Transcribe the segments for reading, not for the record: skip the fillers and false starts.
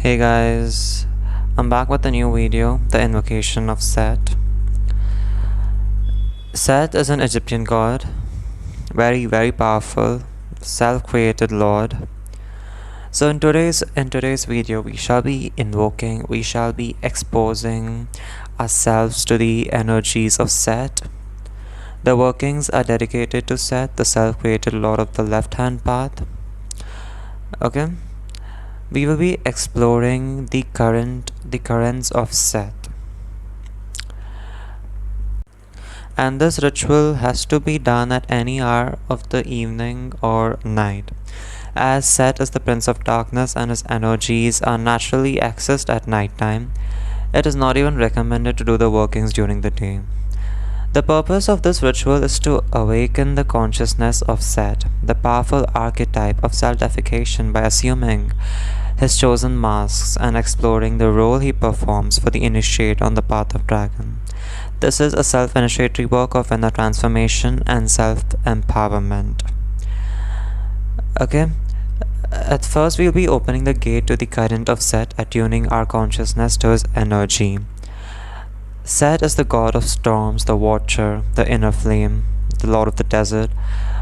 Hey guys, I'm back with a new video, the invocation of Set. Set is an Egyptian god, very powerful, self-created lord. So in today's video we shall be exposing ourselves to the energies of Set. The workings are dedicated to Set, the self-created lord of the left-hand path. Okay? We will be exploring the currents of Set. And this ritual has to be done at any hour of the evening or night, as Set is the prince of darkness and his energies are naturally accessed at night time. It is not even recommended to do the workings during the day. The purpose of this ritual is to awaken the consciousness of Set, the powerful archetype of self-deification, by assuming his chosen masks and exploring the role he performs for the initiate on the path of dragon. This is a self-initiatory work of inner transformation and self-empowerment. Okay, at first we'll be opening the gate to the current of Set, attuning our consciousness to his energy. Set is the god of storms, the watcher, the inner flame, the lord of the desert.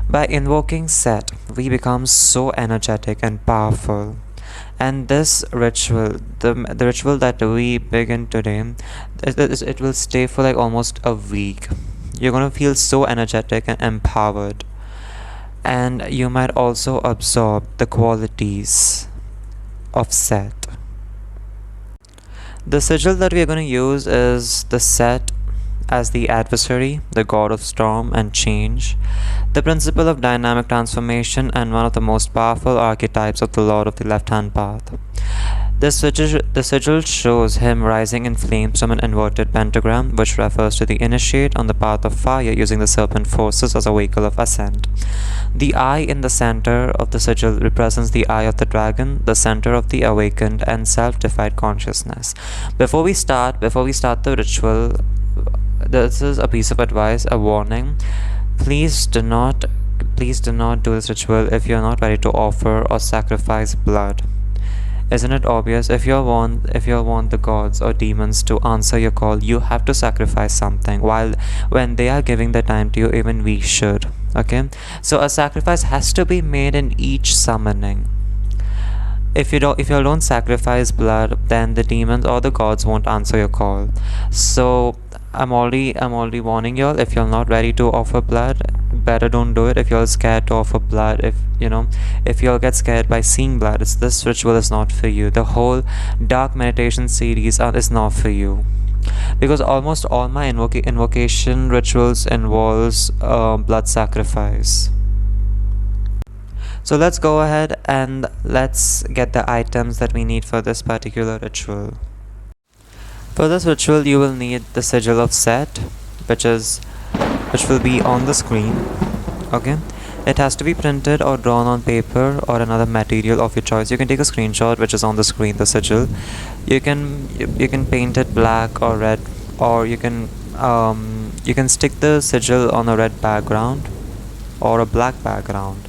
By invoking Set, we become so energetic and powerful. And this ritual, the ritual that we begin today, it will stay for like almost a week. You're gonna feel so energetic and empowered. And you might also absorb the qualities of Set. The sigil that we are going to use is the Set as the adversary, the god of storm and change, the principle of dynamic transformation, and one of the most powerful archetypes of the Lord of the Left-Hand Path. The sigil shows him rising in flames from an inverted pentagram, which refers to the initiate on the path of fire using the serpent forces as a vehicle of ascent. The eye in the center of the sigil represents the eye of the dragon, the center of the awakened and self-defied consciousness. Before we start the ritual, this is a piece of advice, a warning. Please do not do this ritual if you're not ready to offer or sacrifice blood. Isn't it obvious? If you want the gods or demons to answer your call, you have to sacrifice something. When they are giving the time to you, even we should. Okay? So a sacrifice has to be made in each summoning. If you don't sacrifice blood, then the demons or the gods won't answer your call. So I'm already warning y'all, if you're not ready to offer blood, better don't do it. If you're scared to offer blood, if you'll get scared by seeing blood, this ritual is not for you. The whole dark meditation series is not for you, because almost all my invocation rituals involves blood sacrifice. So let's go ahead and let's get the items that we need for this particular ritual. For this ritual, you will need the sigil of Set, which will be on the screen. Okay, it has to be printed or drawn on paper or another material of your choice. You can take a screenshot, which is on the screen, the sigil. You can paint it black or red, or you can stick the sigil on a red background or a black background.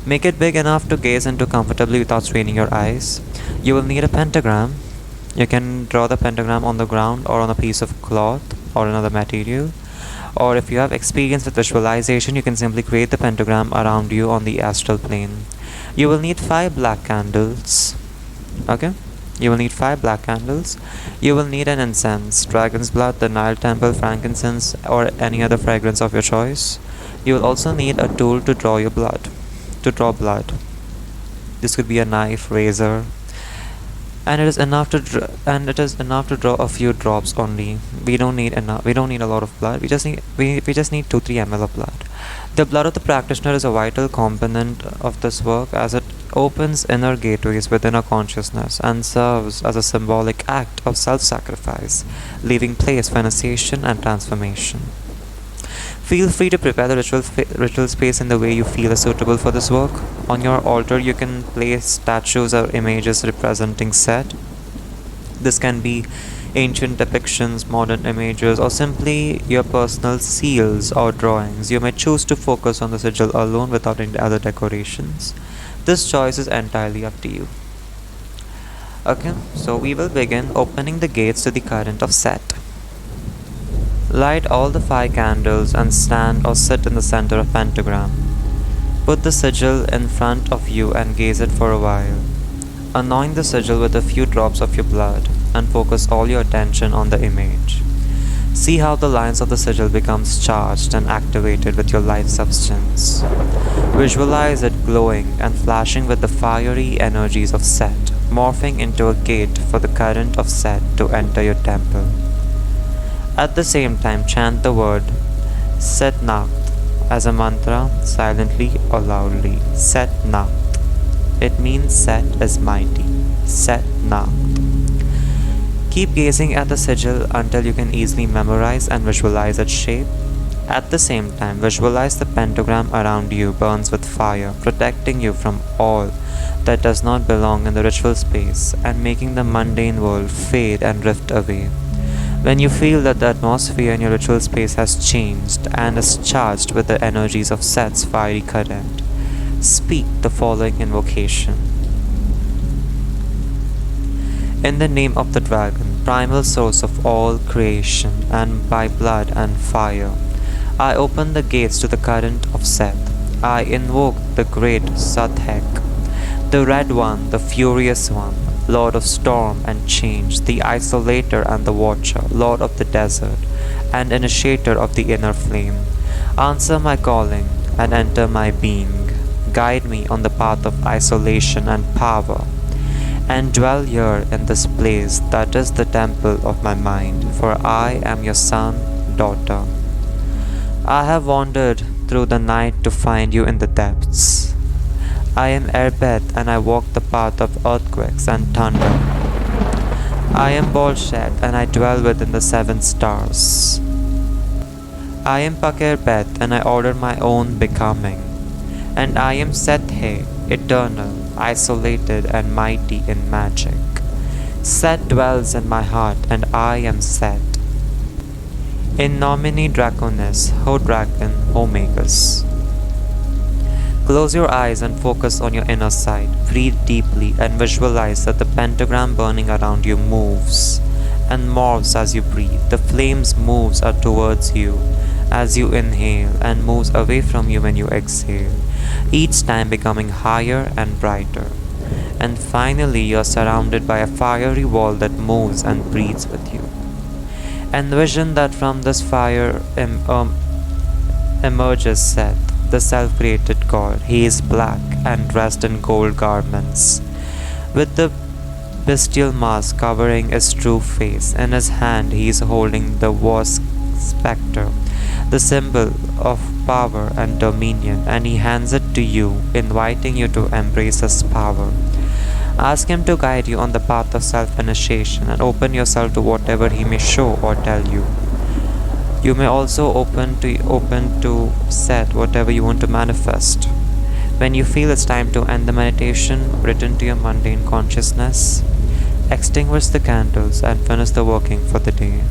Make it big enough to gaze into comfortably without straining your eyes. You will need a pentagram. You can draw the pentagram on the ground or on a piece of cloth or another material. Or if you have experience with visualization, you can simply create the pentagram around you on the astral plane. You will need 5 black candles. Okay? You will need 5 black candles. You will need an incense, dragon's blood, the Nile temple, frankincense, or any other fragrance of your choice. You will also need a tool to draw blood. This could be a knife, razor, and it is enough to draw a few drops only. We don't need a lot of blood. We just need 2-3 ml of blood. The blood of the practitioner is a vital component of this work, as it opens inner gateways within our consciousness and serves as a symbolic act of self-sacrifice, leaving place for initiation and transformation. Feel free to prepare the ritual space in the way you feel is suitable for this work. On your altar, you can place statues or images representing Set. This can be ancient depictions, modern images, or simply your personal seals or drawings. You may choose to focus on the sigil alone without any other decorations. This choice is entirely up to you. Okay, so we will begin opening the gates to the current of Set. Light all the 5 candles and stand or sit in the center of pentagram. Put the sigil in front of you and gaze it for a while. Anoint the sigil with a few drops of your blood and focus all your attention on the image. See how the lines of the sigil becomes charged and activated with your life substance. Visualize it glowing and flashing with the fiery energies of Set, morphing into a gate for the current of Set to enter your temple. At the same time, chant the word Set Nacht as a mantra, silently or loudly. Set Nacht. It means Set is mighty. Set Nacht. Keep gazing at the sigil until you can easily memorize and visualize its shape. At the same time, visualize the pentagram around you burns with fire, protecting you from all that does not belong in the ritual space and making the mundane world fade and drift away. When you feel that the atmosphere in your ritual space has changed and is charged with the energies of Set's fiery current, speak the following invocation. In the name of the dragon, primal source of all creation, and by blood and fire, I open the gates to the current of Seth. I invoke the great Sathek, the Red One, the Furious One, Lord of Storm and Change, the Isolator and the Watcher, Lord of the Desert, and Initiator of the Inner Flame. Answer my calling and enter my being. Guide me on the path of isolation and power, and dwell here in this place that is the temple of my mind, for I am your son, daughter. I have wandered through the night to find you in the depths. I am Erbeth and I walk the path of earthquakes and thunder. I am Bolshet and I dwell within the 7 stars. I am Pakerbeth and I order my own becoming. And I am Sethe, eternal, isolated and mighty in magic. Set dwells in my heart and I am Set. In nomine Draconis, Ho Dragon, Omegas. Close your eyes and focus on your inner sight. Breathe deeply and visualize that the pentagram burning around you moves and morphs as you breathe. The flames moves towards you as you inhale and moves away from you when you exhale, each time becoming higher and brighter. And finally you are surrounded by a fiery wall that moves and breathes with you. Envision that from this fire emerges Seth, the self-created god. He is black and dressed in gold garments, with the bestial mask covering his true face. In his hand he is holding the Vosk spectre, the symbol of power and dominion, and he hands it to you, inviting you to embrace his power. Ask him to guide you on the path of self-initiation and open yourself to whatever he may show or tell you. You may also open to set whatever you want to manifest. When you feel it's time to end the meditation, return to your mundane consciousness, extinguish the candles and finish the working for the day.